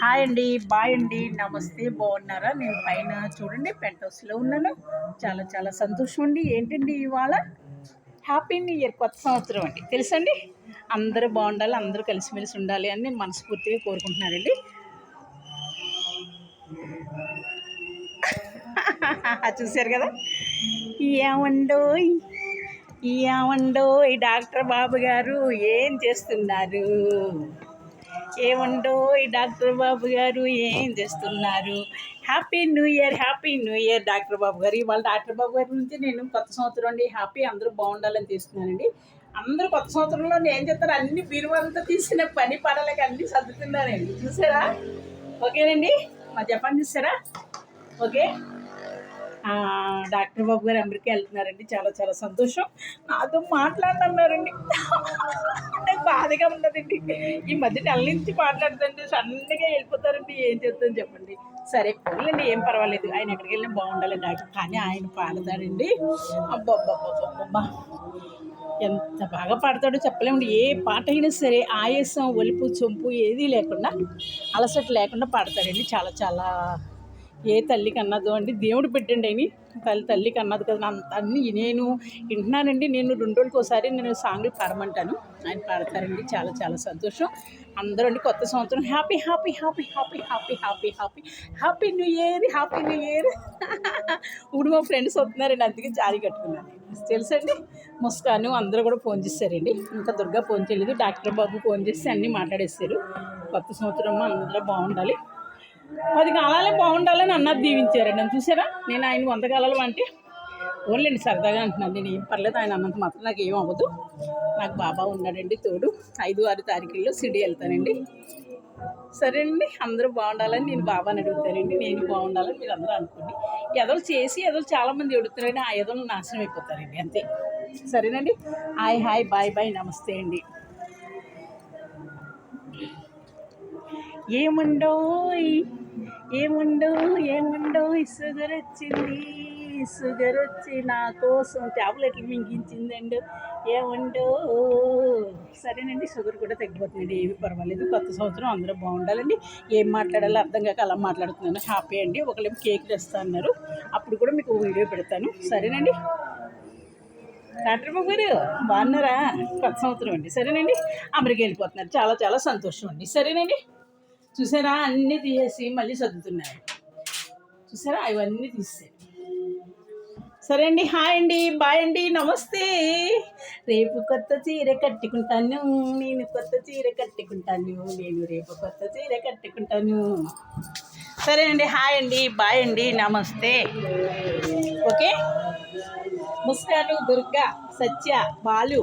Hi అండి, bye అండి, నమస్తే. బాగున్నారా? నేను పైన చూడండి పెంట్ హౌస్లో ఉన్నాను. చాలా చాలా సంతోషం అండి. ఏంటండి ఇవాళ హ్యాపీ న్యూ ఇయర్, కొత్త సంవత్సరం అండి. తెలుసండి, అందరూ బాగుండాలి, అందరూ కలిసిమెలిసి ఉండాలి అని నేను మనస్ఫూర్తిగా కోరుకుంటున్నానండి. చూశారు కదా, ఏమండోయ్ ఏమండోయ్ డాక్టర్ బాబు గారు ఏం చేస్తున్నారు? ఏమండో ఈ డాక్టర్ బాబు గారు ఏం చేస్తున్నారు? Happy new year, happy new year doctor Babu గారు. ఇవాళ డాక్టర్ బాబు గారి నుంచి నేను కొత్త సంవత్సరం అండి, హ్యాపీ, అందరూ బాగుండాలని తీస్తున్నానండి. అందరూ కొత్త సంవత్సరంలో ఏం చేస్తారు, అన్ని బీరువాలతో తీసిన పని పడలేక అన్ని సర్దుతున్నానండి. చూసారా? ఓకేనండి, మా జపాన్ చూసారా? ఓకే. డాక్టర్ బాబు గారు అమెరికా వెళ్తున్నారండి. చాలా చాలా సంతోషం. నాతో మాట్లాడనన్నారండి. నాకు బాధగా ఉన్నదండి. ఈ మధ్య నెల నుంచి మాట్లాడుతుంటే సన్నగా వెళ్ళిపోతారండి. ఏం చేద్దాం చెప్పండి. సరే పోలేండి, ఏం పర్వాలేదు. ఆయన ఎక్కడికి వెళ్ళినా బాగుండాలి డాక్టర్. కానీ ఆయన పాడతాడండి. అబ్బబ్బబ్బబ్బబ్బా, ఎంత బాగా పాడతాడో చెప్పలేమండి. ఏ పాట అయినా సరే ఆయాసం, ఒలుపు, చొంపు ఏదీ లేకుండా, అలసట లేకుండా పాడతాడండి. చాలా చాలా ఏ తల్లికి అన్నదో అండి, దేవుడు పెట్టండి అని తల్లికి అన్నది కదా. అన్నీ నేను వింటున్నానండి. నేను 2 రోజులకి ఒకసారి నేను సాంగ్లు పాడమంటాను, ఆయన పాడతారండి. చాలా చాలా సంతోషం. అందరూ అండి కొత్త సంవత్సరం happy happy happy happy happy happy happy happy new year, happy new year. ఇప్పుడు మా ఫ్రెండ్స్ వస్తున్నారండి, అందుకే జారీ కట్టుకున్నాను. తెలుసండి, ముస్కాను అందరూ కూడా ఫోన్ చేశారండి. ఇంకా దుర్గా ఫోన్ చేయలేదు. డాక్టర్ బాబు ఫోన్ చేసి అన్నీ మాట్లాడేస్తారు. కొత్త సంవత్సరం అందరూ బాగుండాలి, 10 కాలాలే బాగుండాలని అన్నది దీవించారండి. నన్ను చూసారా? నేను ఆయన 100 కాలాలు అంటే ఓన్లేండి సరదాగా అంటున్నాను. నేను ఏం పర్లేదు, ఆయన అన్నంత మాత్రం నాకు ఏం అవ్వదు. నాకు బాబా ఉన్నాడండి తోడు. 5-6 తారీఖుల్లో సిడి వెళ్తానండి. సరేనండి, అందరూ బాగుండాలని నేను బాబాని అడుగుతానండి. నేను బాగుండాలని మీరు అందరూ అనుకోండి. ఎదలు చేసి ఎదలు చాలామంది అడుగుతారండి, ఆ ఎదలు నాశనం అయిపోతారండి, అంతే. సరేనండి, హాయ్ హాయ్, బాయ్ బాయ్, నమస్తే అండి. ఏముండోయ్ ఏముండో ఏముండో షుగర్ వచ్చింది, షుగర్ వచ్చి నా కోసం ట్యాబ్లెట్లు మింగించిందండి. ఏముండో. సరేనండి, షుగర్ కూడా తగ్గిపోతుందండి, ఏమీ పర్వాలేదు. కొత్త సంవత్సరం అందరూ బాగుండాలండి. ఏం మాట్లాడాలో అర్థం కాక అలా మాట్లాడుతున్నాను. హ్యాపీ అండి. ఒకళ్ళేమో కేక్ తెస్తా అన్నారు, అప్పుడు కూడా మీకు వీడియో పెడతాను. సరేనండి, డాక్టర్ బాబు గారు బాగున్నారా? కొత్త సంవత్సరం అండి. సరేనండి, అమెరికా వెళ్ళిపోతున్నారు. చాలా చాలా సంతోషం అండి. సరేనండి, చూసారా? అన్నీ తీసేసి మళ్ళీ చదువుతున్నారు. చూసారా? అవన్నీ తీసేసి. సరే అండి, హాయ్ అండి, బాయ్ అండి, నమస్తే. రేపు కొత్త చీర కట్టుకుంటాను, నేను కొత్త చీర కట్టుకుంటాను, నేను రేపు కొత్త చీర కట్టుకుంటాను. సరే అండి, హాయ్ అండి, బాయ్ అండి, నమస్తే. ఓకే. ముస్కాను, దుర్గా, సత్య, బాలు,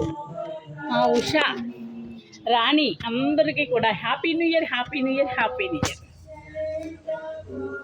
ఉషా, రాణి అందరికీ కూడా happy new year, happy new year, happy new year.